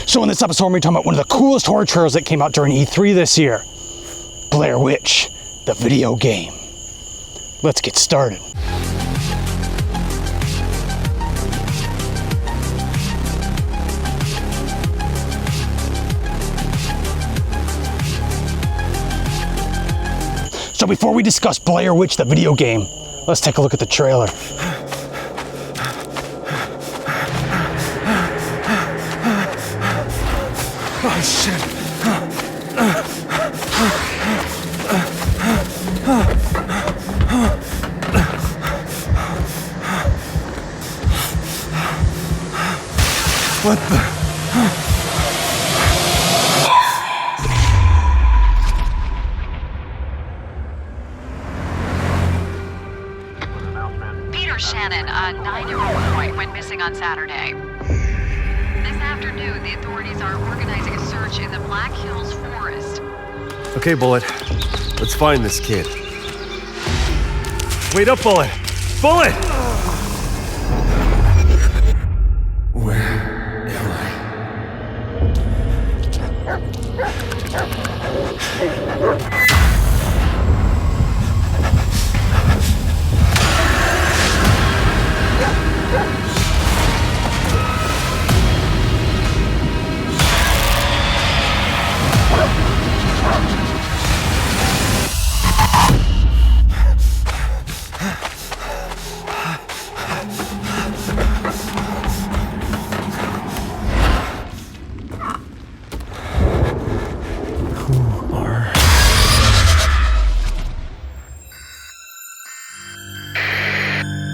So in this episode, we're going to be talking about one of the coolest horror trailers that came out during E3 this year. Blair Witch, the video game. Let's get started. So before we discuss Blair Witch, the video game, let's take a look at the trailer. Oh shit. What the? Shannon, a 9-year-old boy, went missing on Saturday. This afternoon, the authorities are organizing a search in the Black Hills Forest. Okay, Bullet. Let's find this kid. Wait up, Bullet! Bullet! Where am I?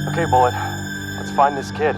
Okay, Bullet. Let's find this kid.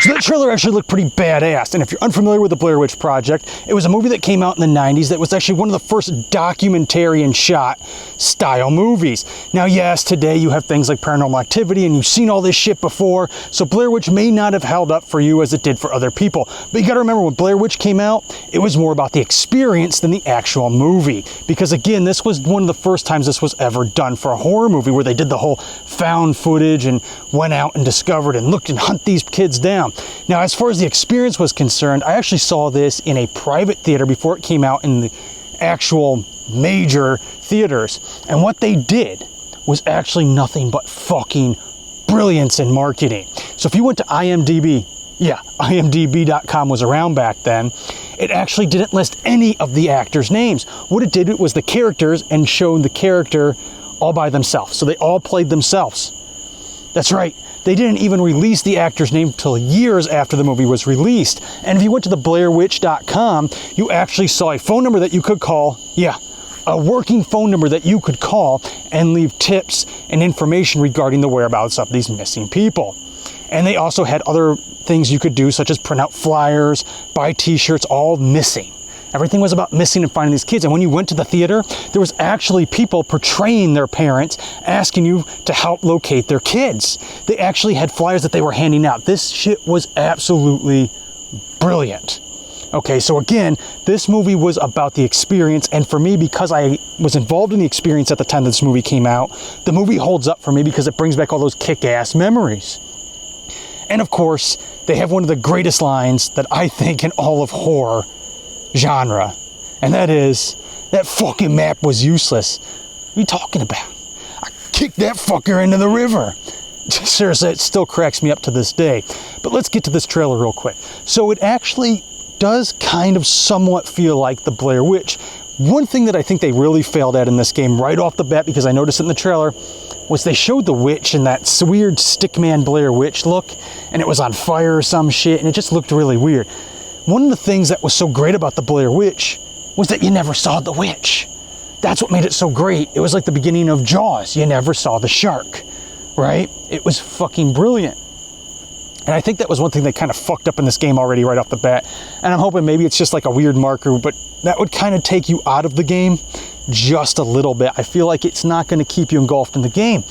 So that trailer actually looked pretty badass, and if you're unfamiliar with the Blair Witch Project, it was a movie that came out in the 90s that was actually one of the first documentarian shot style movies. Now yes, today you have things like Paranormal Activity and you've seen all this shit before, so Blair Witch may not have held up for you as it did for other people. But you gotta remember, when Blair Witch came out, it was more about the experience than the actual movie. Because again, this was one of the first times this was ever done for a horror movie, where they did the whole found footage and went out and discovered and looked and hunt these kids down. Now, as far as the experience was concerned, I actually saw this in a private theater before it came out in the actual major theaters. And what they did was actually nothing but fucking brilliance in marketing. So if you went to IMDb, yeah, IMDb.com was around back then, it actually didn't list any of the actors' names. What it did was the characters and showed the character all by themselves. So they all played themselves. That's right. They didn't even release the actor's name until years after the movie was released. And if you went to the BlairWitch.com, you actually saw a phone number that you could call, yeah, a working phone number that you could call and leave tips and information regarding the whereabouts of these missing people. And they also had other things you could do, such as print out flyers, buy t-shirts, all missing. Everything was about missing and finding these kids. And when you went to the theater, there was actually people portraying their parents, asking you to help locate their kids. They actually had flyers that they were handing out. This shit was absolutely brilliant. Okay, so again, this movie was about the experience, and for me, because I was involved in the experience at the time that this movie came out, the movie holds up for me because it brings back all those kick-ass memories. And of course, they have one of the greatest lines that I think in all of horror genre, and that is, that fucking map was useless. What are you talking about? I kicked that fucker into the river. Seriously, it still cracks me up to this day. But let's get to this trailer real quick. So it actually does kind of somewhat feel like the Blair Witch. One thing that I think they really failed at in this game right off the bat, because I noticed it in the trailer, was they showed the witch in that weird stickman Blair Witch look, and it was on fire or some shit, and it just looked really weird. One of the things that was so great about the Blair Witch was that you never saw the witch. That's what made it so great. It was like the beginning of Jaws. You never saw the shark, right? It was fucking brilliant. And I think that was one thing they kind of fucked up in this game already right off the bat. And I'm hoping maybe it's just like a weird marker, but that would kind of take you out of the game just a little bit. I feel like it's not going to keep you engulfed in the game.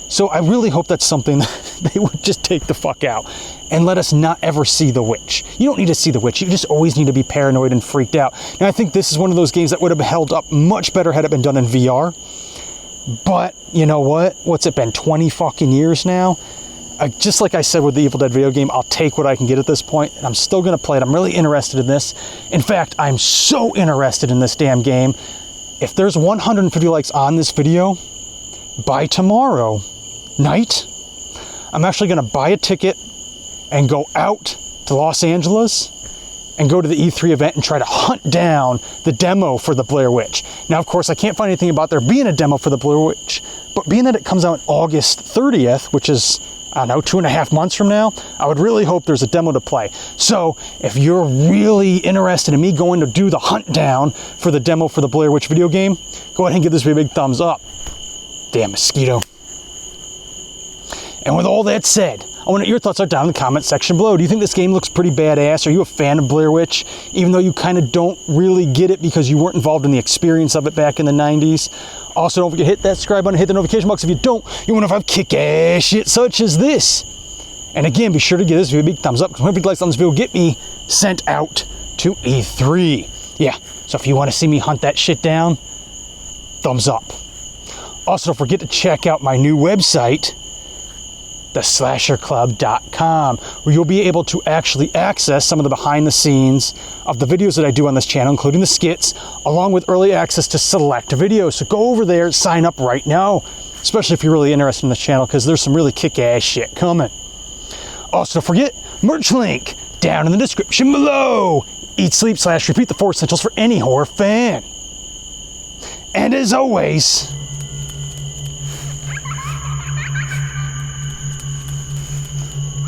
So I really hope that's something that they would just take the fuck out and let us not ever see the witch. You don't need to see the witch. You just always need to be paranoid and freaked out. And I think this is one of those games that would have held up much better had it been done in VR. But you know what? What's it been, 20 fucking years now? Just like I said with the Evil Dead video game, I'll take what I can get at this point, and I'm still gonna play it. I'm really interested in this. In fact, I'm so interested in this damn game. If there's 150 likes on this video, by tomorrow night, I'm actually gonna buy a ticket and go out to Los Angeles and go to the E3 event and try to hunt down the demo for the Blair Witch. Now, of course, I can't find anything about there being a demo for the Blair Witch, but being that it comes out August 30th, which is, I don't know, 2.5 months from now, I would really hope there's a demo to play. So if you're really interested in me going to do the hunt down for the demo for the Blair Witch video game, go ahead and give this video a big thumbs up. Damn mosquito. And with all that said, I want to know your thoughts are down in the comment section below. Do you think this game looks pretty badass? Are you a fan of Blair Witch, even though you kind of don't really get it because you weren't involved in the experience of it back in the 90s? Also, don't forget to hit that subscribe button, hit the notification box. If you don't, you want to have kick-ass shit such as this. And again, be sure to give this video a big thumbs up, because 100 likes on this video will get me sent out to E3. Yeah, so if you want to see me hunt that shit down, thumbs up. Also, don't forget to check out my new website, theslasherclub.com, where you'll be able to actually access some of the behind the scenes of the videos that I do on this channel, including the skits, along with early access to select videos. So go over there, sign up right now, especially if you're really interested in this channel, because there's some really kick-ass shit coming. Also, don't forget, merch link down in the description below. Eat, sleep, / repeat the 4 essentials for any horror fan. And as always,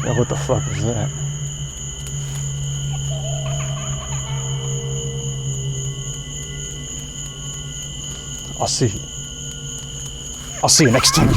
yeah, what the fuck was that? I'll see you next time.